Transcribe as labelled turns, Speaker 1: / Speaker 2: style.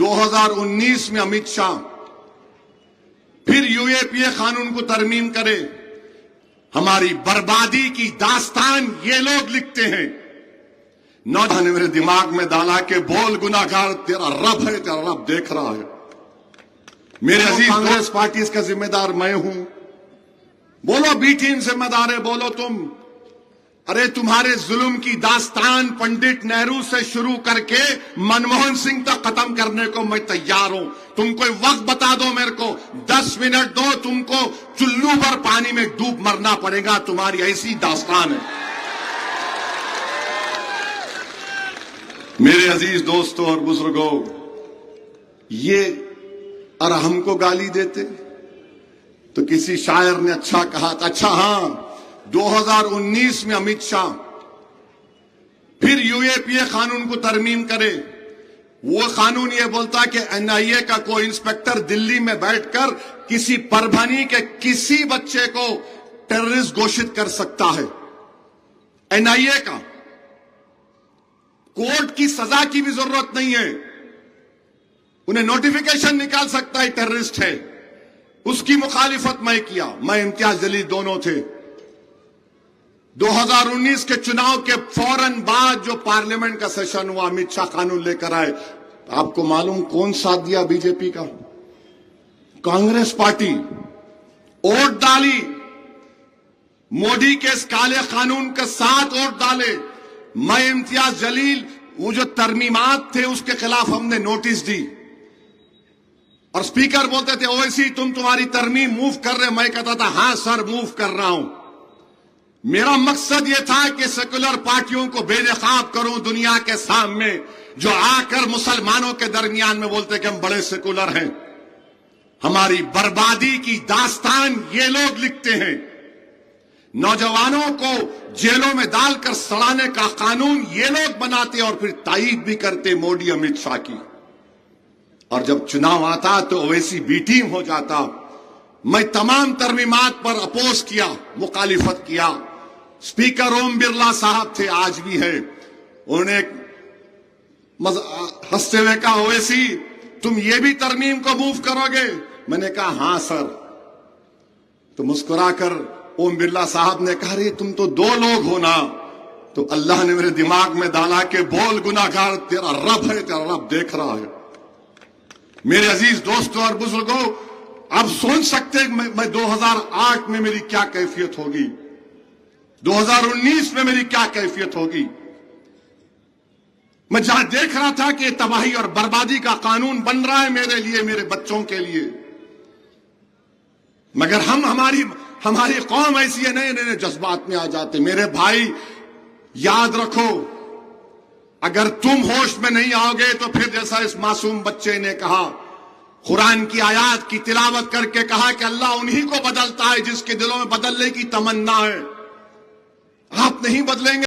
Speaker 1: 2019 में अमित शाह फिर यूएपीए कानून को तरमीम करे। हमारी बर्बादी की दास्तान ये लोग लिखते हैं। नौजवान ने मेरे दिमाग में डाला कि बोल गुनाहगार, तेरा रब है, तेरा रब देख रहा है। मेरे अजीज, कांग्रेस पार्टी इसका जिम्मेदार मैं हूं। बोलो बी टीम जिम्मेदार है, बोलो तुम। अरे तुम्हारे जुल्म की दास्तान पंडित नेहरू से शुरू करके मनमोहन सिंह तक खत्म करने को मैं तैयार हूं। तुम कोई वक्त बता दो मेरे को, 10 मिनट दो, तुमको चुल्लू भर पानी में डूब मरना पड़ेगा। तुम्हारी ऐसी दास्तान है। मेरे अजीज दोस्तों और बुजुर्गों, ये और हमको गाली देते तो किसी शायर ने अच्छा कहा था, अच्छा हाँ, 2019 में अमित शाह फिर यूएपीए कानून को तरमीम करे। वो कानून ये बोलता कि एनआईए का कोई इंस्पेक्टर दिल्ली में बैठकर किसी परभनी के किसी बच्चे को टेररिस्ट घोषित कर सकता है। एनआईए का कोर्ट की सजा की भी जरूरत नहीं है, उन्हें नोटिफिकेशन निकाल सकता है टेररिस्ट है। उसकी मुखालिफत मैं किया, मैं इम्तियाज जलील दोनों थे। 2019 के चुनाव के फौरन बाद जो पार्लियामेंट का सेशन हुआ, अमित शाह कानून लेकर आए। आपको मालूम कौन साथ दिया? बीजेपी का, कांग्रेस पार्टी। वोट डाली, मोदी के इस काले कानून के साथ वोट डाले। मैं इम्तियाज जलील, वो जो तरमीमात थे उसके खिलाफ हमने नोटिस दी और स्पीकर बोलते थे ओवैसी तुम तुम्हारी तरमीम मूव कर रहे। मैं कहता था हां सर, मूव कर रहा हूं। मेरा मकसद यह था कि सेकुलर पार्टियों को बेनकाब करूं दुनिया के सामने, जो आकर मुसलमानों के दरमियान में बोलते कि हम बड़े सेकुलर हैं। हमारी बर्बादी की दास्तान ये लोग लिखते हैं। नौजवानों को जेलों में डालकर सड़ाने का कानून ये लोग बनाते और फिर तायीद भी करते मोदी अमित शाह की। और जब चुनाव आता तो ओवैसी बी टीम हो जाता। मैं तमाम तरमीमात पर अपोज किया, मुखालिफत किया। स्पीकर ओम बिरला साहब थे, आज भी है। उन्होंने हंसते हुए कहा ओवैसी तुम ये भी तरमीम को मूव करोगे? मैंने कहा हां सर। तो मुस्कुराकर ओम बिरला साहब ने कहा रे तुम तो 2 लोग हो ना। तो अल्लाह ने मेरे दिमाग में डाला कि बोल गुनाहगार, तेरा रब है, तेरा रब देख रहा है। मेरे अजीज दोस्तों और बुजुर्गों, आप सोच सकते हैं मैं 2008 में मेरी क्या कैफियत होगी, 2019 में मेरी क्या कैफियत होगी। मैं जहां देख रहा था कि तबाही और बर्बादी का कानून बन रहा है मेरे लिए, मेरे बच्चों के लिए, मगर हमारी कौम ऐसी है, नए नए जज्बात में आ जाते। मेरे भाई याद रखो, अगर तुम होश में नहीं आओगे तो फिर जैसा इस मासूम बच्चे ने कहा, कुरान की आयत की तिलावत करके कहा कि अल्लाह उन्हीं को बदलता है जिसके दिलों में बदलने की तमन्ना है। आप नहीं बदलेंगे।